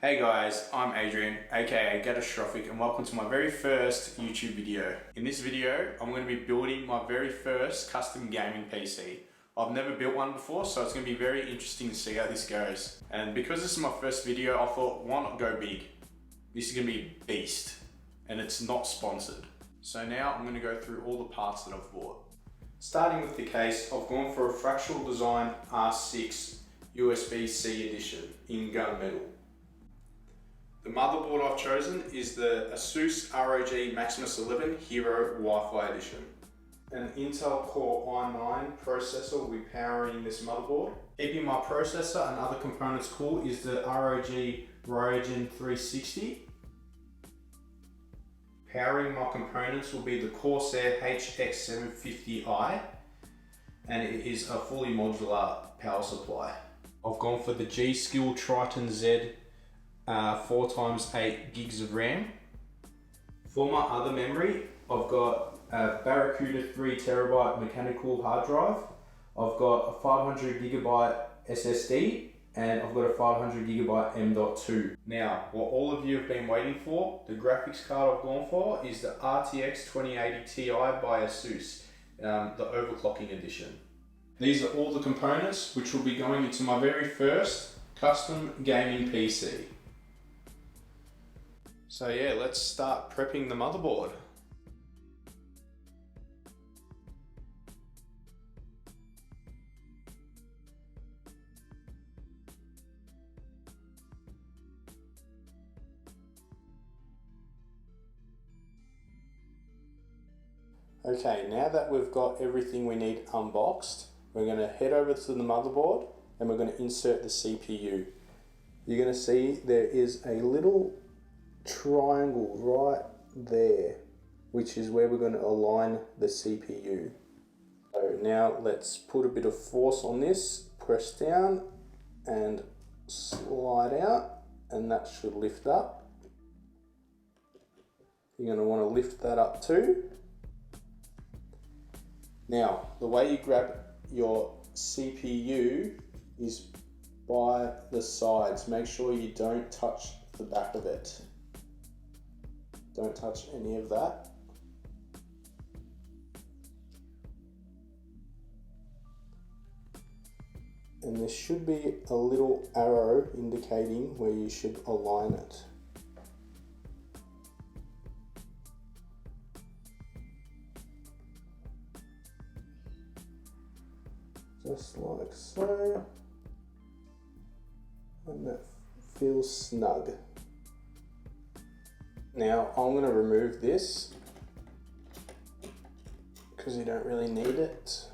Hey guys, I'm Adrian, aka Catastrophic, and welcome to my very first YouTube video. In this video, I'm going to be building my very first custom gaming PC. I've never built one before, so it's going to be very interesting to see how this goes. And because this is my first video, I thought, why not go big? This is going to be a beast, and it's not sponsored. So now I'm going to go through all the parts that I've bought. Starting with the case, I've gone for a Fractal Design R6 USB-C edition in Gunmetal. The motherboard I've chosen is the ASUS ROG Maximus 11 Hero Wi-Fi edition. An Intel Core i9 processor will be powering this motherboard. Keeping my processor and other components cool is the ROG Ryujin 360. Powering my components will be the Corsair HX750i, and it is a fully modular power supply. I've gone for the G.Skill Trident Z 4x8 gigs of RAM. For my other memory, I've got a Barracuda 3TB mechanical hard drive. I've got a 500GB SSD, and I've got a 500GB M.2. Now, what all of you have been waiting for, the graphics card I've gone for is the RTX 2080 Ti by ASUS, the overclocking edition. These are all the components which will be going into my very first custom gaming PC. So yeah, let's start prepping the motherboard. Okay, now that we've got everything we need unboxed, we're going to head over to the motherboard and we're going to insert the CPU. You're going to see there is a little triangle right there, which is where we're going to align the CPU. So now let's put a bit of force on this, press down and slide out, and that should lift up. You're going to want to lift that up too. Now, the way you grab your CPU is by the sides. Make sure you don't touch the back of it. Don't touch any of that. And there should be a little arrow indicating where you should align it. Just like so. And that feels snug. Now I'm going to remove this because you don't really need it.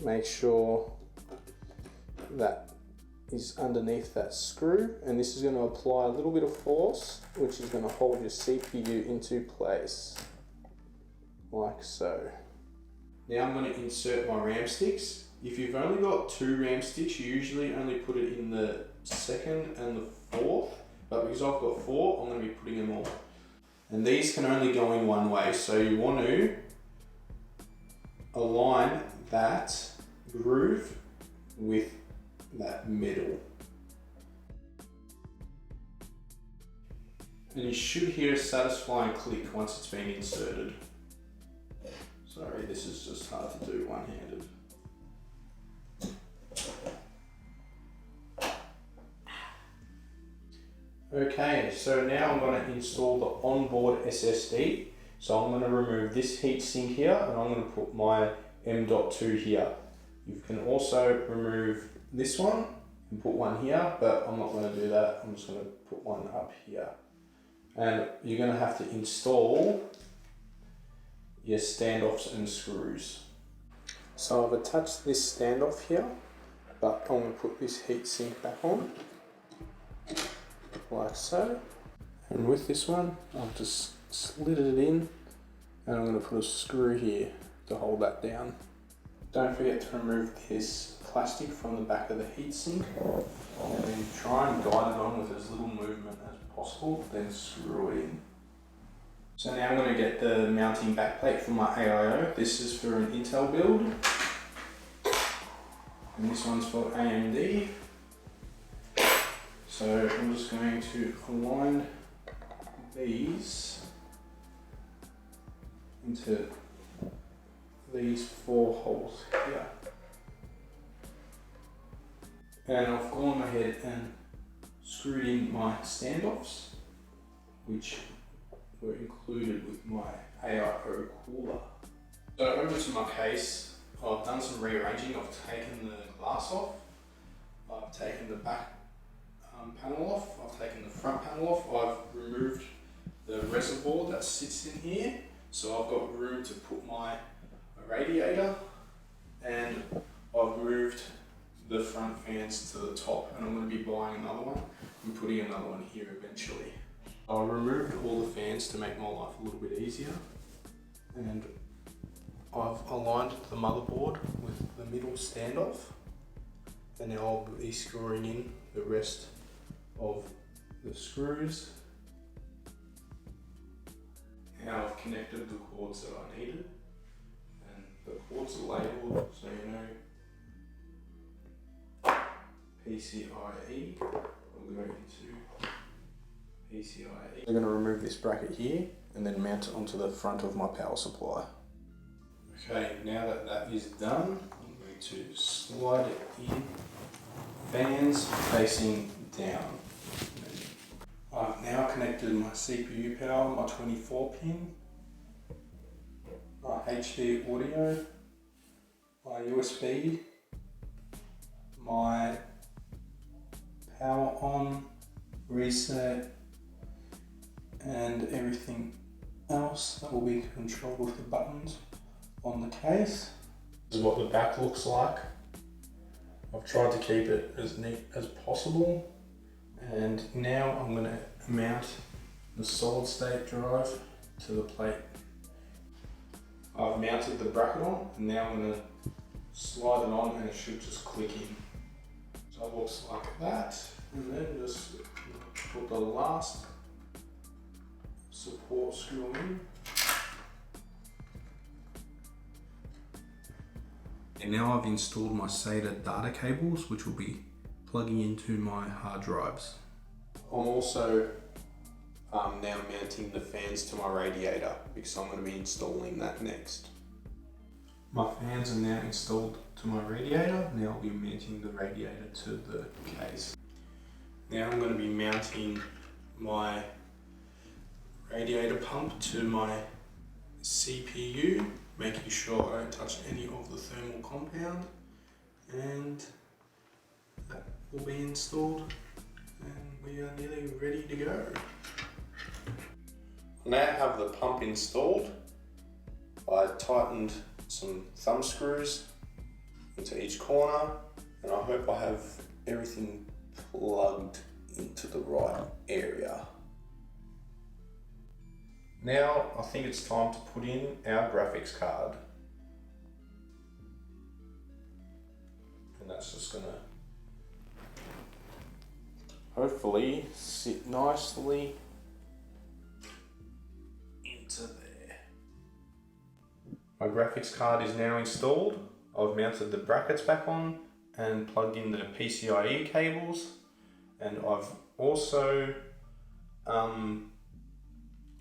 Make sure that is underneath that screw, and this is going to apply a little bit of force, which is going to hold your CPU into place, like so. Now I'm going to insert my RAM sticks. If you've only got 2 RAM sticks, you usually only put it in the 2nd and the 4th. But because I've got 4, I'm going to be putting them all. And these can only go in one way, so you want to align that groove with that middle. And you should hear a satisfying click once it's been inserted. Sorry, this is just hard to do one-handed. Okay, so now I'm going to install the onboard SSD. So I'm going to remove this heatsink here, and I'm going to put my M.2 here. You can also remove this one and put one here, but I'm not going to do that. I'm just going to put one up here. And you're going to have to install your standoffs and screws. So I've attached this standoff here, but I'm going to put this heatsink back on, like so. And with this one, I've just slid it in, and I'm going to put a screw here to hold that down. Don't forget to remove this plastic from the back of the heatsink, and then try and guide it on with as little movement as possible, then screw it in. So now I'm going to get the mounting backplate for my AIO. This is for an Intel build, and this one's for AMD. So I'm just going to align these into these 4 holes here. And I've gone ahead and screwed in my standoffs, which were included with my AIO cooler. So over to my case, I've done some rearranging. I've taken the glass off, I've taken the back panel off, I've taken the front panel off, I've removed the reservoir that sits in here, so I've got room to put my radiator, and I've moved the front fans to the top, and I'm going to be buying another one and putting another one here eventually. I removed all the fans to make my life a little bit easier, and I've aligned the motherboard with the middle standoff, and now I'll be screwing in the rest of the screws. Now I've connected the cords that I needed, and the cords are labelled so you know PCIe. We'll go into PCIe. I'm going to remove this bracket here and then mount it onto the front of my power supply. Okay, now that that is done, I'm going to slide it in, fans facing down. I've now connected my CPU power, my 24 pin, my HD audio, my USB, my power on, reset, and everything else that will be controlled with the buttons on the case. This is what the back looks like. I've tried to keep it as neat as possible. And now I'm going to mount the solid state drive to the plate. I've mounted the bracket on, and now I'm going to slide it on and it should just click in. So it looks like that, and then just put the last support screw in. And now I've installed my SATA data cables, which will be plugging into my hard drives. I'm also now mounting the fans to my radiator because I'm going to be installing that next. My fans are now installed to my radiator. Now I'll be mounting the radiator to the case. Now I'm going to be mounting my radiator pump to my CPU, making sure I don't touch any of the thermal compound, and that will be installed and we are nearly ready to go. I now have the pump installed. I tightened some thumb screws into each corner, and I hope I have everything plugged into the right area. Now I think it's time to put in our graphics card. And that's just gonna hopefully sit nicely into there. My graphics card is now installed. I've mounted the brackets back on and plugged in the PCIe cables, and I've also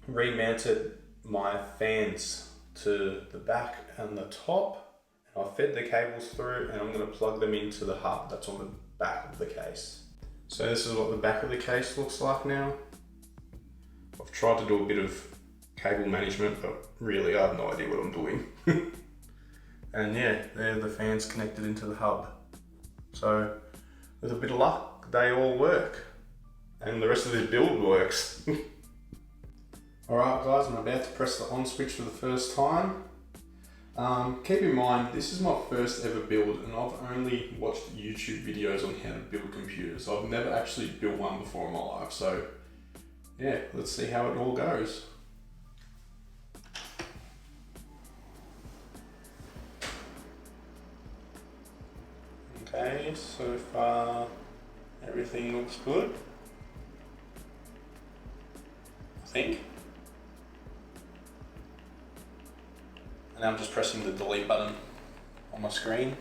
remounted my fans to the back and the top. And I fed the cables through, and I'm going to plug them into the hub that's on the back of the case. So this is what the back of the case looks like now. I've tried to do a bit of cable management, but really I have no idea what I'm doing. And yeah, they're the fans connected into the hub. So with a bit of luck, they all work. And the rest of this build works. Alright guys, I'm about to press the on switch for the first time. Keep in mind, this is my first ever build, and I've only watched YouTube videos on how to build computers. I've never actually built one before in my life, so yeah, let's see how it all goes. Okay, so far everything looks good, I think. And I'm just pressing the delete button on my screen.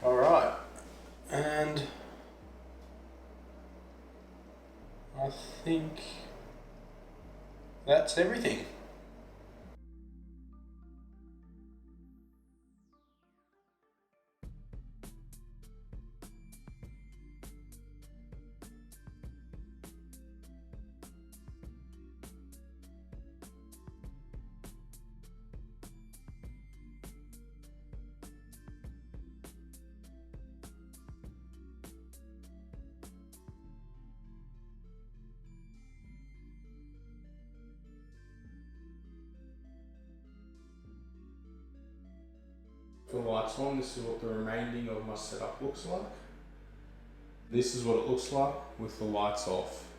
Alright, and think that's everything. The lights on, this is what the remaining of my setup looks like. This is what it looks like with the lights off.